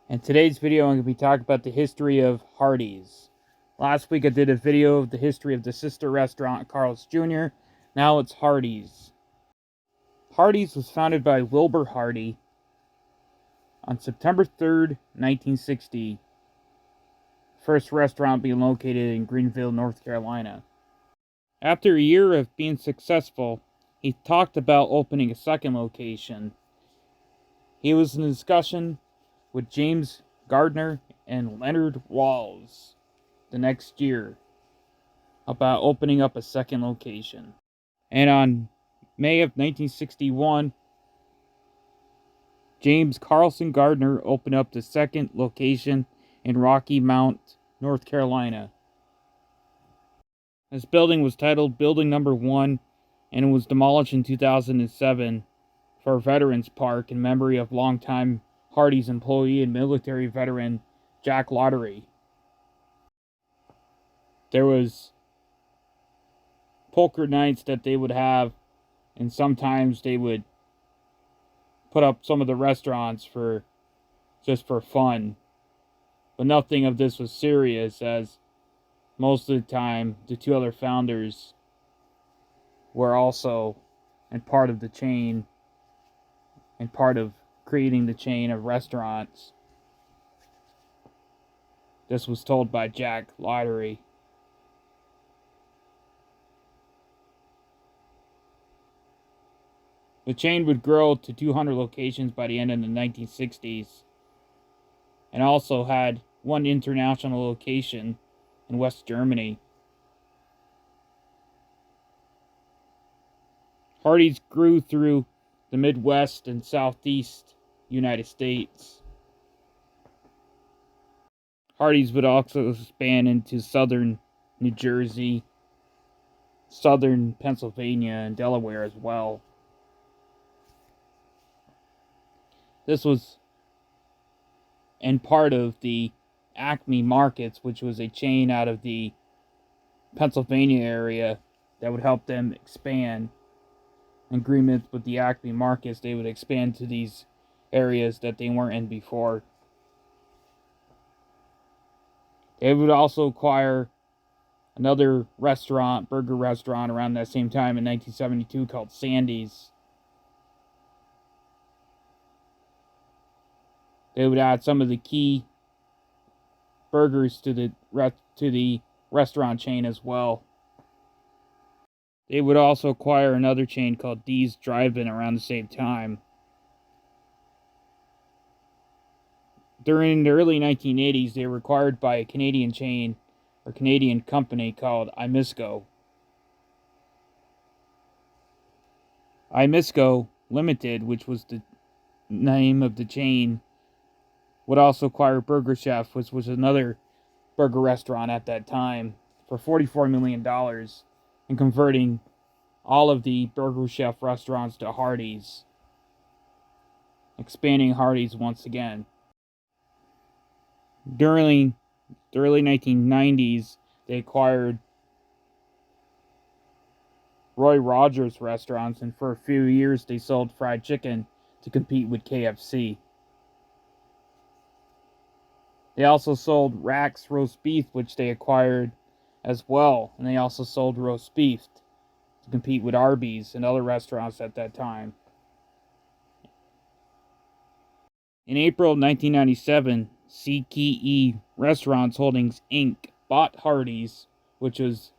In today's video, I'm going to be talking about the history of Hardee's. Last week I did a video of the history of the sister restaurant Carl's Jr. Now it's Hardee's. Hardee's was founded by Wilbur Hardee on September 3rd, 1960. First restaurant being located in Greenville, North Carolina. After a year of being successful, he talked about opening a second location. He was in discussion with James Gardner and Leonard Walls the next year about opening up a second location. And on May of 1961, James Carlson Gardner opened up the second location in Rocky Mount, North Carolina. This building was titled Building Number 1 and it was demolished in 2007 for a Veterans Park in memory of longtime Hardee's employee and military veteran Jack Lottery. There was poker nights that they would have, and sometimes they would put up some of the restaurants for just for fun. But nothing of this was serious, as most of the time the two other founders were also and part of the chain and part of creating the chain of restaurants. This was told by Jack Lottery. The chain would grow to 200 locations by the end of the 1960s and also had one international location in West Germany. Hardee's grew through the Midwest and Southeast United States. Hardee's would also expand into southern New Jersey, southern Pennsylvania, and Delaware as well. This was and part of the Acme Markets, which was a chain out of the Pennsylvania area that would help them expand. In agreement with the Acme Markets, they would expand to these areas that they weren't in before. They would also acquire another restaurant, burger restaurant, around that same time in 1972 called Sandy's. They would add some of the key burgers to the restaurant chain as well. They would also acquire another chain called Dee's Drive-In around the same time. During the early 1980s, they were acquired by a Canadian chain or Canadian company called Imisco. Imisco Limited, which was the name of the chain, would also acquire Burger Chef, which was another burger restaurant at that time, for $44 million, and converting all of the Burger Chef restaurants to Hardee's, expanding Hardee's once again. During the early 1990s, they acquired Roy Rogers restaurants, and for a few years they sold fried chicken to compete with KFC. They also sold Rack's roast beef, which they acquired as well, and they also sold roast beef to compete with Arby's and other restaurants at that time. In April 1997, CKE Restaurants Holdings Inc. bought Hardee's, which was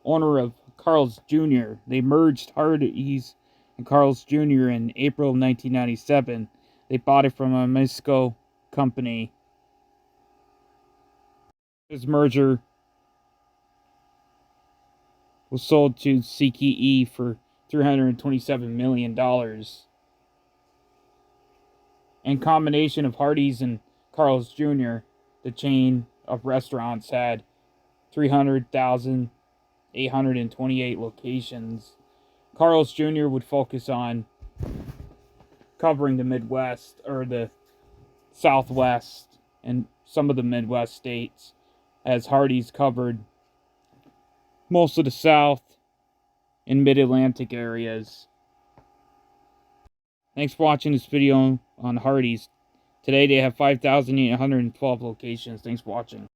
owner of Carl's Jr. They merged Hardee's and Carl's Jr. in April of 1997. They bought it from a Mexico company. This merger was sold to CKE for $327 million. In combination of Hardee's and Carl's Jr., the chain of restaurants had 300,828 locations. Carl's Jr. would focus on covering the Midwest or the Southwest and some of the Midwest states, as Hardee's covered most of the South and Mid-Atlantic areas. Thanks for watching this video on Hardee's. Today they have 5,812 locations. Thanks for watching.